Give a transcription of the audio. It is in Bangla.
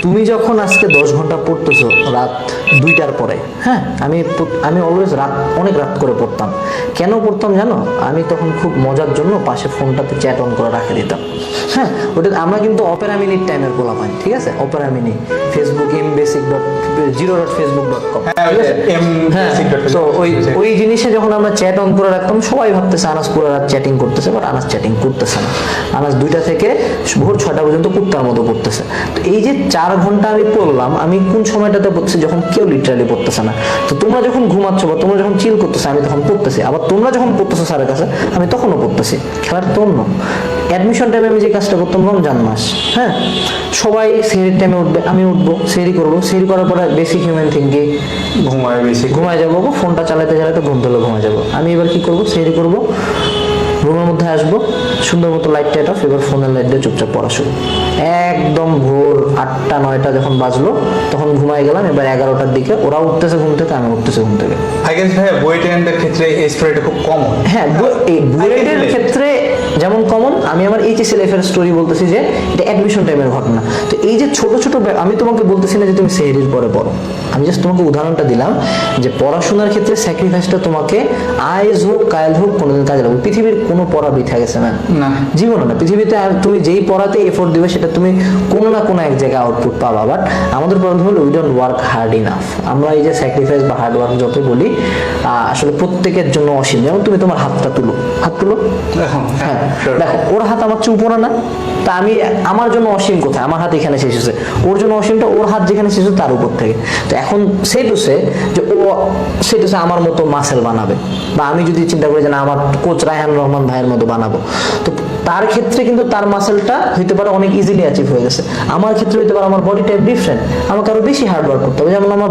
তুমি যখন আজকে 10 ঘন্টা পড়তেছো রাত 2টার পরে, হ্যাঁ, আমি অলওয়েজ অনেক রাত করে পড়তাম। কেন পড়তাম জানো? আমি তখন খুব মজার জন্য পাশে ফোনটাতে চ্যাট অন করে রাখে দিতাম। হ্যাঁ, ওটা আমরা কিন্তু অপেরা মিনিট টাইমের গোলা পাই, ঠিক আছে? অপেরা মিনি, ফেসবুক mbasic.0.facebook.com, হ্যাঁ। তো ওই জিনিসে যখন আমরা চ্যাট অন করে রাখতাম, সবাই ভাবতেছে আনাস পুরো রাত চ্যাটিং করতেছে, বাট আনাস চ্যাটিং করতেছে না। আনাস 2টা থেকে ভোর 6টা পর্যন্ত কুত্তার মতো পড়তেছে। তো এই যে 4 ঘন্টা আমি পড়লাম, আমি কোন সময়টাতে পড়তেছি? যখন কেউ লিটারালি পড়তেছে না। তো তোমরা যখন ঘুমাচ্ছ বা তোমরা যখন চিল করতেছো, আমি তখন পড়তেছি। আবার তোমরা যখন পড়তেছো স্যারের কাছে, আমি তখনও পড়তেছি। খেলার তো অন্য অ্যাডমিশন টাইমে আমি যে কাজটা করতাম, রমজান মাস, হ্যাঁ, সবাই সেহরির টাইমে উঠবে, আমি উঠবো, সেহরি করবো, সেহরি করার পরে বেসিক হিউম্যান থিঙ্কিং ঘুমায় যাবো, ফোনটা চালাতে চালাতে ঘুম ধরলে ঘুমায় যাবো। আমি এবার কি করবো? সেহরি করবো, রুমের মধ্যে আসবো, সুন্দর মতো লাইট টাইট অফ, এবার ফোনের লাইট দিয়ে চুপচাপ পড়া শুরু। একদম ভোর 8টা 9টা যখন বাজলো, তখন ঘুমায় গেলাম। এবার 11টার দিকে ওরা উঠতেছে ঘুম থেকে, আমি উঠতেছে ঘুম থেকে। আই গেস ভাই বুয়েটের ক্ষেত্রে এই স্টোরিটা খুব কমন। হ্যাঁ, এই বুয়েটের ক্ষেত্রে যেমন কমন, আমি আমার এইচএসসি লাইফের স্টোরি বলতেছি যে এটা অ্যাডমিশন টাইমের ঘটনা। তো এই যে ছোট ছোট, আমি তোমাকে বলতেছি না যে তুমি সেহরির পরে পড়ো, আমি জাস্ট তোমাকে উদাহরণটা দিলাম যে পড়াশোনার ক্ষেত্রে স্যাক্রিফাইসটা তোমাকে আইজ হোক কাল হোক কোনোদিন কাজে লাগবে। পৃথিবীর কোনো পড়া বৃথা গেছে না, জীবনে না। পৃথিবীতে তুমি যেই পড়াতে এফোর্ট দিবে, সেটা তুমি কোনো না কোনো এক জায়গায় আউটপুট পাবা। বাট আমাদের প্রবলেম হলো we don't work hard enough. আমরা এই যে স্যাক্রিফাইস বা হার্ড ওয়ার্ক যত বলি, আসলে প্রত্যেকের জন্য অসীম। যেমন তুমি তোমার হাতটা তুলো, হাত তুলো, হ্যাঁ, দেখো ওর হাত আমার চেয়ে উপরে না, তা আমি আমার জন্য অসীম কোথায়? আমার হাত এখানে শেষ হচ্ছে, ওর জন্য অসীমটা ওর হাত যেখানে শেষ হচ্ছে তার উপর থেকে। তো এখন সেটুসে যে সেটুসে আমার মতো মাসেল বানাবে, বা আমি যদি চিন্তা করি যে না আমার কোচ রায়হান রহমান ভাইয়ের মতো বানাবো, তো তার ক্ষেত্রে কিন্তু তার মাসেলটা হইতে পারে অনেক ইজিলি অ্যাচিভ হয়ে গেছে। আমার ক্ষেত্রে হইতে পারে আমার বডি টাইপ ডিফারেন্ট, আমাকে আরো বেশি হার্ড ওয়ার্ক করতে হবে। যেমন আমার